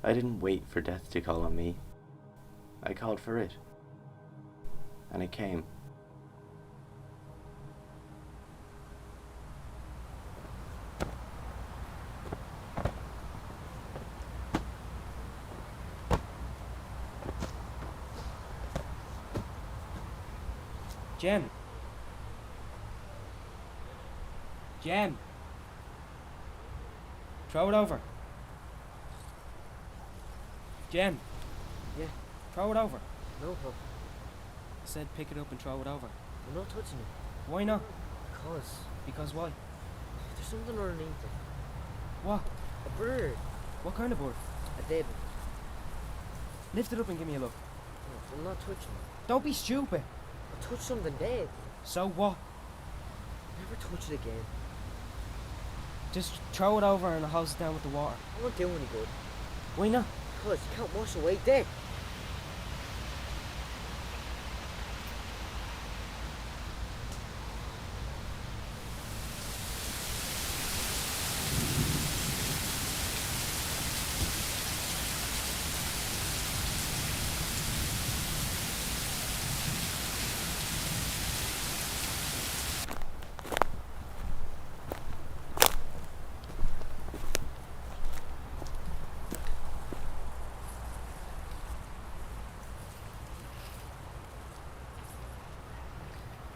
I didn't wait for death to call on me. I called for it. And it came. Jem. Jem. Throw it over. Jem. Yeah. Throw it over. No, Pop. I said pick it up and throw it over. I'm not touching it. Why not? Because Because why? there's something underneath it. What? A bird. What kind of bird? A devil. Lift it up and give me a look. No, I'm not touching it. Don't be stupid. I touched something dead. So what? Never touch it again. Just throw it over and I'll hose it down with the water. I won't do any good. Why not? Because you can't wash away death.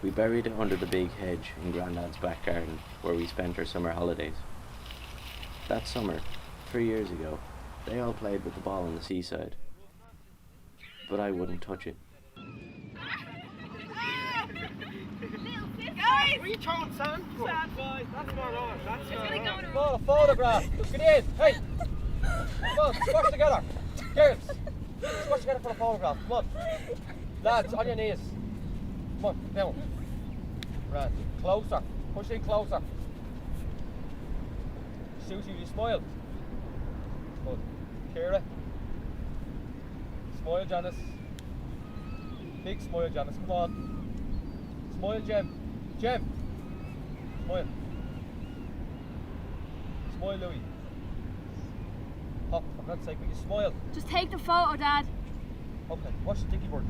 We buried it under the big hedge in Grandad's back garden, where we spent our summer holidays. That summer, 3 years ago, they all played with the ball on the seaside. But I wouldn't touch it. Guys! What are you throwing sand for? Sand, boys. That's not on. That's not on. Come on, a photograph. Get in. Hey. Come on, squash together. Girls. Squash together for a photograph. Come on. Lads, on your knees. Come on, down. Right. Closer. Push in closer. Suzy, you smile. Good. Ciara. Smile, Janice. Big smile, Janice. Come on. Smile, Jem. Jem. Smile. Smile, Louis. Pop, for God's sake, will you smile? Just take the photo, Dad. Okay, watch the dicky bird.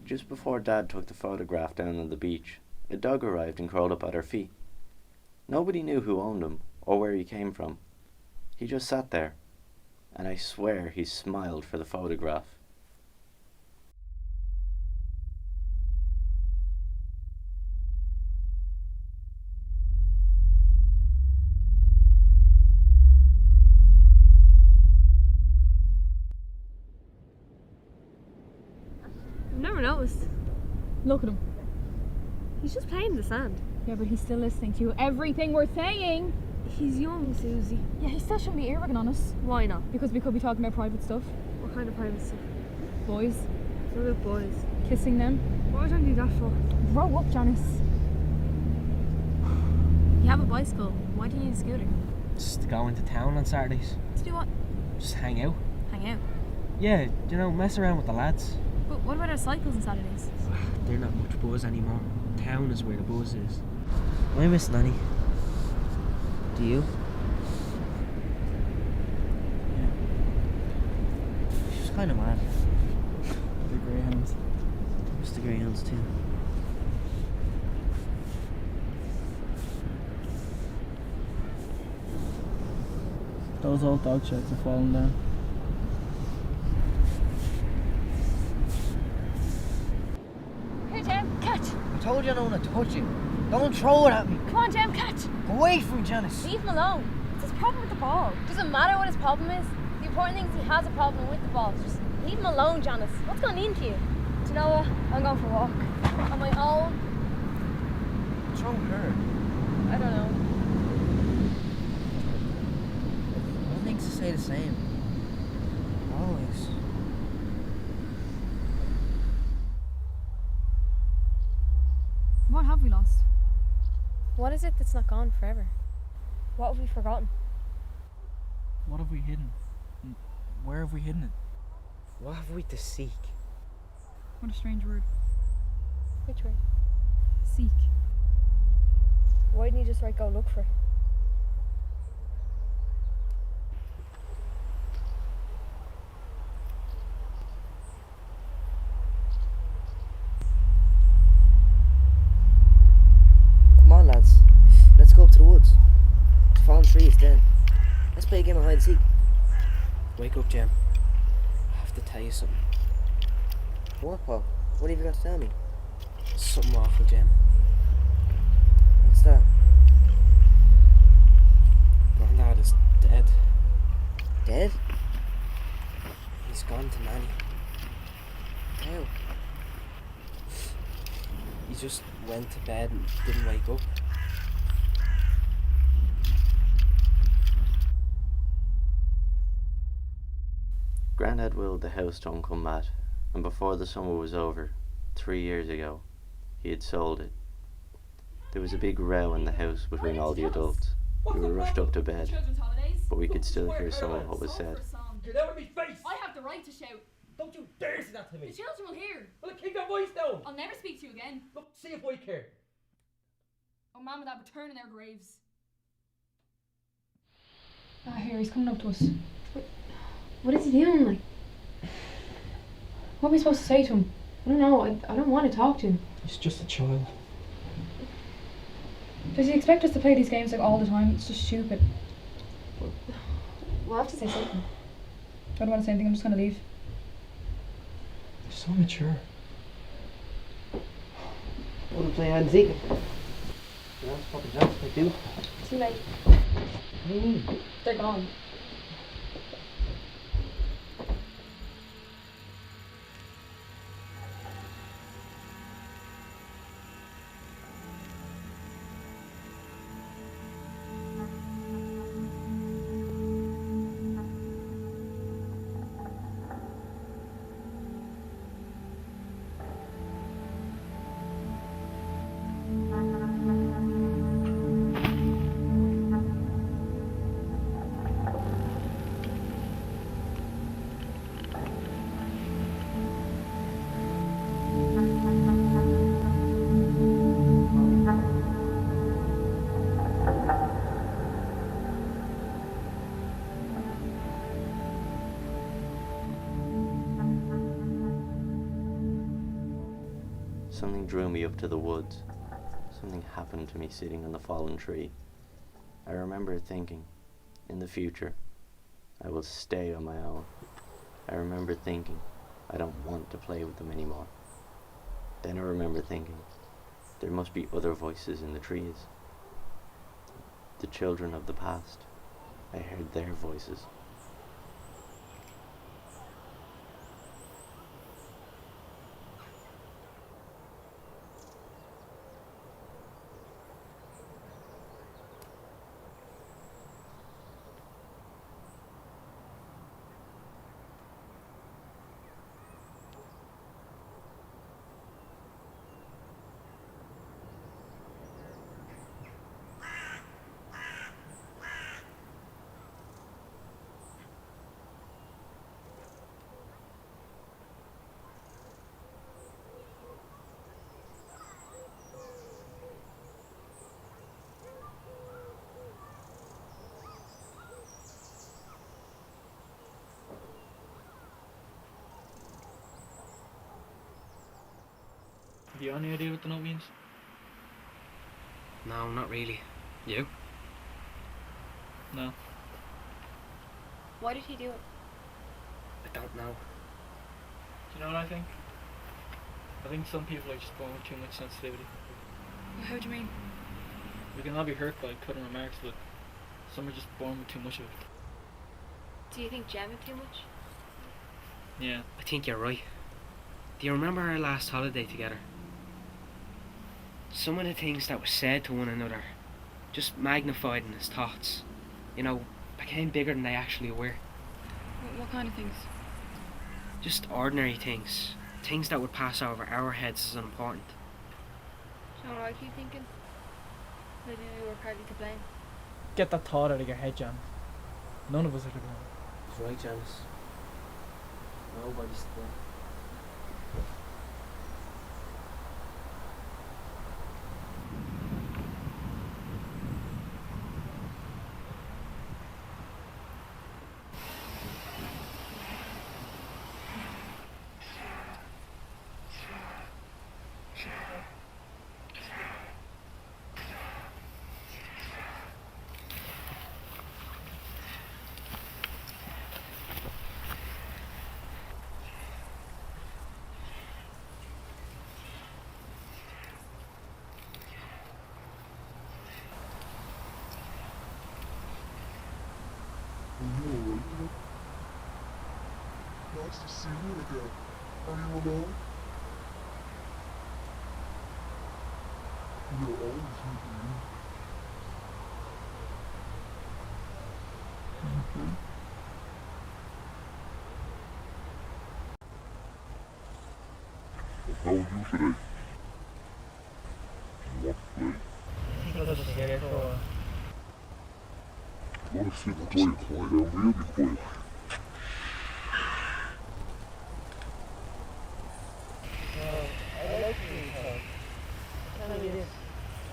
Just before Dad took the photograph down on the beach, a dog arrived and crawled up at our feet. Nobody knew who owned him or where he came from. He just sat there, and I swear he smiled for the photograph. Never noticed. Look at him. He's just playing in the sand. Yeah, but he's still listening to everything we're saying. He's young, Suzy. Yeah, he still shouldn't be earwigging on us. Why not? Because we could be talking about private stuff. What kind of private stuff? Boys. What about boys? Kissing them. What would I do that for? Grow up, Janice. You have a bicycle. Why do you need a scooter? Just to go into town on Saturdays. To do what? Just hang out. Hang out. Yeah, you know, mess around with the lads. But what about our cycles on Saturdays? They're not much buzz anymore. Town is where the buzz is. I miss Nanny. Do you? Yeah. She's kind of mad. The greyhounds. Miss the greyhounds too. Those old dog sheds are falling down. Here, Jem, catch. I told you I don't want to touch it. Don't throw it at me. Come on, Jem, catch. Go away from me, Janice. Leave him alone. It's his problem with the ball. Doesn't matter what his problem is. The important thing is he has a problem with the ball. Just leave him alone, Janice. What's going into you? Do you know what? I'm going for a walk. On my own. What's wrong with her? I don't know. All things to say the same. Always. What have we lost? What is it that's not gone forever? What have we forgotten? What have we hidden? Where have we hidden it? What have we to seek? What a strange word. Which way? Seek. Why didn't you just go look for it? Let's play a game of hide and seek. Wake up, Jem. I have to tell you something. What, Paul? What have you got to tell me? Something awful, Jem. What's that? Grandad is dead. Dead? He's gone to Nanny. How? He just went to bed and didn't wake up. Grandad willed the house to Uncle Matt, and before the summer was over, 3 years ago, he had sold it. There was a big row in the house between all the adults. We were rushed up to bed, but we could still hear some of what was said. Get out of me face! I have the right to shout. Don't you dare say that to me! The children will hear. Well, keep your voice down! I'll never speak to you again. Look, see if I care. Oh, Mum and Dad return in their graves. Ah, here, he's coming up to us. What is he doing? Like, What are we supposed to say to him? I don't know. I don't want to talk to him. He's just a child. Does he expect us to play these games like all the time? It's just stupid. We'll have to say something. I don't want to say anything, I'm just going to leave. You're so mature. Want to play hide and seek? Yeah, that's fucking jobs I do. Too late. They're gone. Something drew me up to the woods. Something happened to me sitting on the fallen tree. I remember thinking, in the future, I will stay on my own. I remember thinking, I don't want to play with them anymore. Then I remember thinking, there must be other voices in the trees. The children of the past. I heard their voices. Have you any idea what the note means? No, not really. You? No. Why did he do it? I don't know. Do you know what I think? I think some people are just born with too much sensitivity. How do you mean? We can all be hurt by cutting remarks, but some are just born with too much of it. Do you think Jem had too much? Yeah. I think you're right. Do you remember our last holiday together? Some of the things that were said to one another, just magnified in his thoughts, you know, became bigger than they actually were. What kind of things? Just ordinary things. Things that would pass over our heads as unimportant. Do you know what I keep thinking? Maybe we were partly to blame. Get that thought out of your head, Jan. None of us are to blame. He's right, Janice. Nobody's to blame. you alright, Jem? Nice to see you again. Are you alone? You're always with me. Okay. How are you today? Do you want to play? Let's just get it for a while. I want to sit quiet. I'm really quiet. I like you, Tom. Tell me this.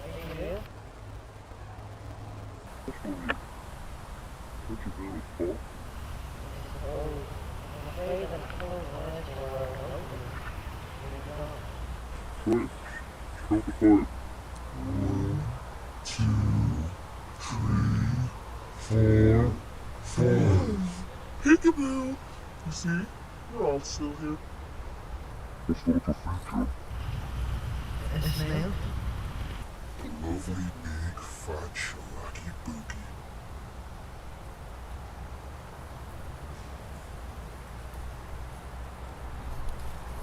Are you real? That's for you. Don't you feel it, Paul? I'm afraid that the doors are empty while I'm open. Quiet. Count the five. 1, 2, 3, 4, 5. Peekaboo! You see? We're all still here. What's not to feature? A snail? A lovely big fat shellacky boogie.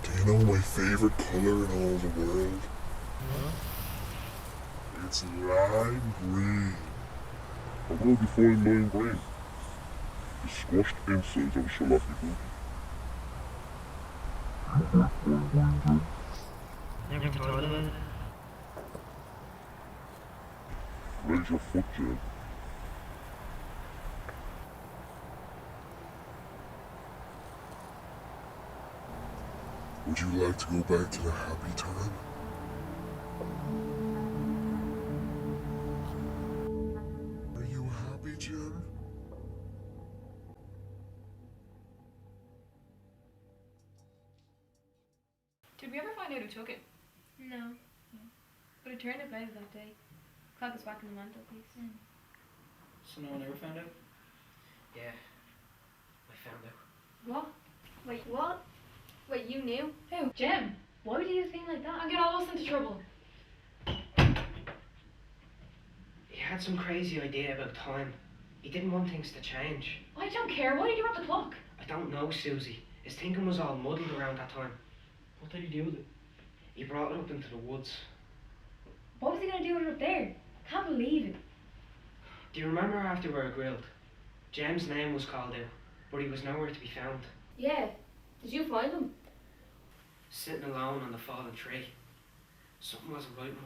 Do you know my favorite color in all the world? It's lime green. How will you define lime green? The squashed insides of a shellacky boogie. Never thought of it. Raise your foot, Jem. Would you like to go back to the happy time? Are you happy, Jem? Did we ever find out who took it? No. But it turned up later that day. Clock was back in the mantelpiece. So no one ever found out? Yeah, I found out. What? Wait, what? Wait, you knew? Who? Jem, why would you do a thing like that? I'll get all of us into trouble. He had some crazy idea about time. He didn't want things to change. I don't care. Why did you rub the clock? I don't know, Suzy. His thinking was all muddled around that time. What did he do with it? He brought it up into the woods. What was he going to do with it up there? I can't believe it. Do you remember after we were grilled? Jem's name was called out, but he was nowhere to be found. Yeah. Did you find him? Sitting alone on the fallen tree. Something wasn't right with him.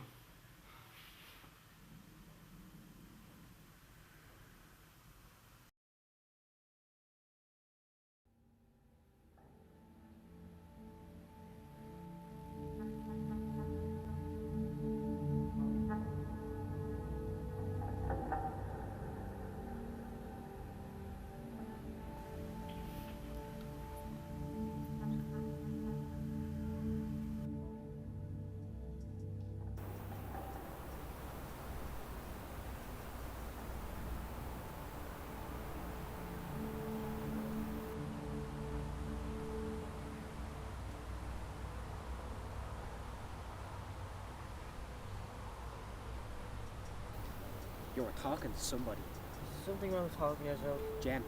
You were talking to somebody. Is something wrong with talking to yourself? Jem.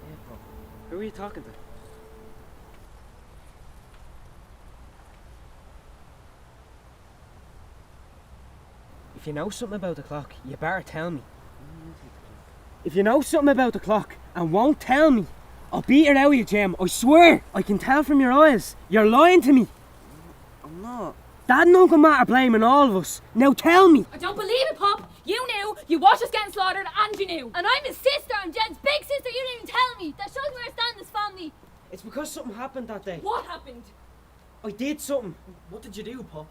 Yeah, Pop. Who are you talking to? If you know something about the clock, you better tell me. If you know something about the clock and won't tell me, I'll beat it out of you, Jem. I swear. I can tell from your eyes. You're lying to me. I'm not. Dad and Uncle Matt are blaming all of us. Now tell me. I don't believe it, Pop. You knew. You watched us getting slaughtered, and you knew. And I'm his sister. I'm Jen's big sister. You didn't even tell me. That shows where I stand in this family. It's because something happened that day. What happened? I did something. What did you do, Pop?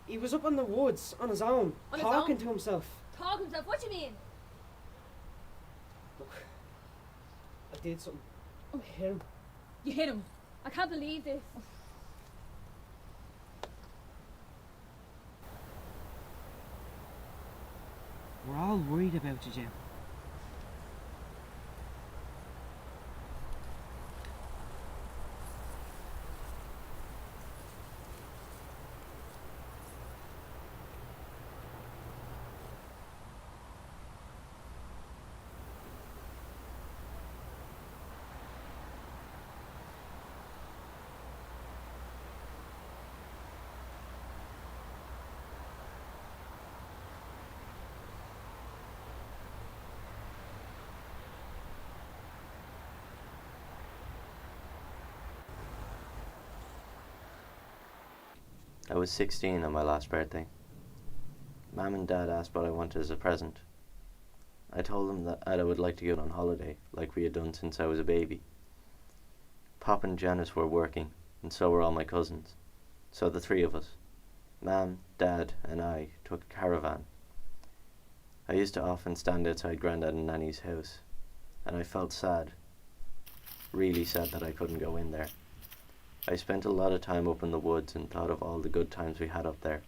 He was up in the woods on his own, On his talking own? to himself. Talk himself. What do you mean? Look, I did something. I hit him. You hit him. I can't believe this. We're all worried about you, Jem. I was 16 on my last birthday. Mum and Dad asked what I wanted as a present. I told them that I would like to go on holiday, like we had done since I was a baby. Pop and Janice were working, and so were all my cousins. So the three of us, Mum, Dad, and I, took a caravan. I used to often stand outside Grandad and Nanny's house, and I felt sad, really sad that I couldn't go in there. I spent a lot of time up in the woods and thought of all the good times we had up there.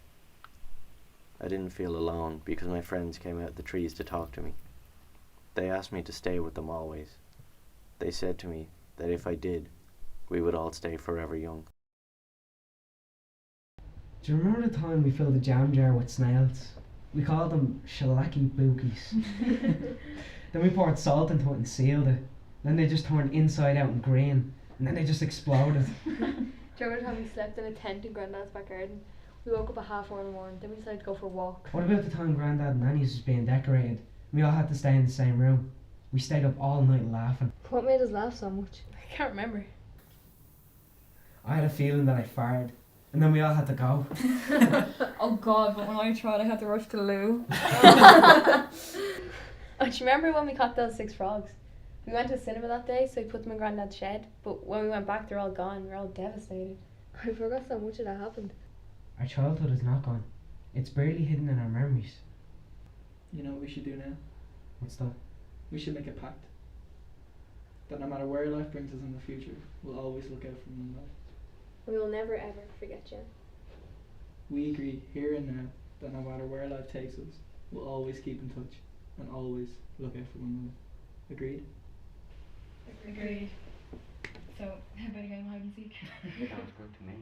I didn't feel alone because my friends came out of the trees to talk to me. They asked me to stay with them always. They said to me that if I did, we would all stay forever young. Do you remember the time we filled a jam jar with snails? We called them shellacky bookies. Then we poured salt into it and sealed it. Then they just turned inside out and green. And then they just exploded. Do you remember the time we slept in a tent in Grandad's back garden? We woke up at 4:30 in the morning, then we decided to go for a walk. What about the time Grandad and Nanny's was being decorated? We all had to stay in the same room. We stayed up all night laughing. What made us laugh so much? I can't remember. I had a feeling that I farted. And then we all had to go. Oh god, but when I tried I had to rush to the loo. Oh, do you remember when we caught those 6 frogs? We went to the cinema that day, so we put them in Grandad's shed, but when we went back they're all gone. We're all devastated. I forgot so much of that happened. Our childhood is not gone. It's barely hidden in our memories. You know what we should do now? What's that? We should make a pact. That no matter where life brings us in the future, we'll always look out for one another. We will never ever forget you. We agree here and now that no matter where life takes us, we'll always keep in touch and always look out for one another. Agreed? Agreed. So, how about a game of hide and seek? Sounds good to me.